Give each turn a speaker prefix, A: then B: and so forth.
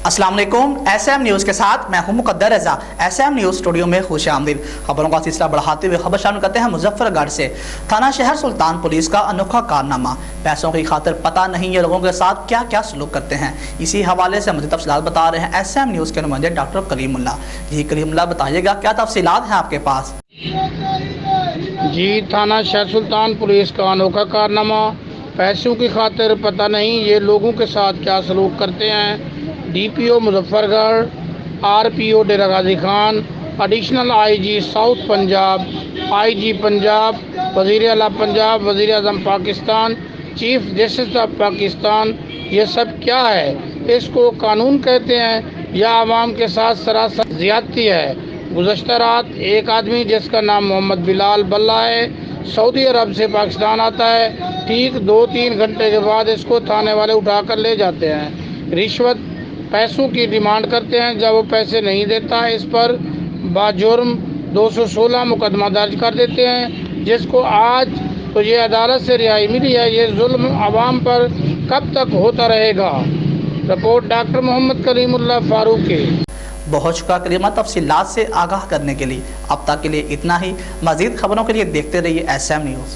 A: अस्सलाम वालेकुम। SM news के साथ मैं हूं मुकद्दर रजा। SM न्यूज़ स्टूडियो में खुश आमदीद। खबरों का सिलसिला बढ़ाते हुए खबर शामिल करते हैं मुजफ्फरगढ़ से। थाना शहर सुल्तान पुलिस का अनोखा कारनामा। पैसों की खातिर पता नहीं ये लोगों के साथ क्या क्या सलूक करते हैं। इसी हवाले से मज़ीद तफसीलात बता रहे हैं SM न्यूज़ के नुमाइंदे डॉक्टर कलीमुल्लाह। जी कलीमुल्लाह, बताइएगा क्या तफसीलात हैं आपके पास?
B: जी, थाना शहर सुल्तान पुलिस का अनोखा कारनामा। पैसों की खातिर पता नहीं ये लोगों के साथ क्या सलूक करते हैं। DPO Muzaffargarh, RPO Dera Ghazi Khan, additional IG south Punjab, IG Punjab, वज़ीर आला पंजाब, वज़ीर आज़म Pakistan, chief justice of Pakistan, ये सब क्या है? इसको कानून कहते हैं या आवाम के साथ सरासर ज़्यादती है। गुज़श्ता रात एक आदमी जिसका नाम मोहम्मद बिलाल बल्ला है, सऊदी अरब से पाकिस्तान आता है। ठीक 2-3 घंटे के बाद इसको थाने वाले उठाकर ले जाते हैं। रिश्वत पैसों की डिमांड करते हैं। जब वो पैसे नहीं देता, इस पर बाजुर्म 216 मुकदमा दर्ज कर देते हैं, जिसको आज तो ये अदालत से रिहाई मिली है। ये जुल्म आवाम पर कब तक होता रहेगा? रिपोर्ट डॉक्टर मोहम्मद कलीमुल्लाह फारूक की।
A: बहुत शुक्रिया कलीमा तफसीलात से आगाह करने के लिए। अब तक के लिए इतना ही। मज़ीद खबरों के लिए देखते रहिए SM न्यूज़।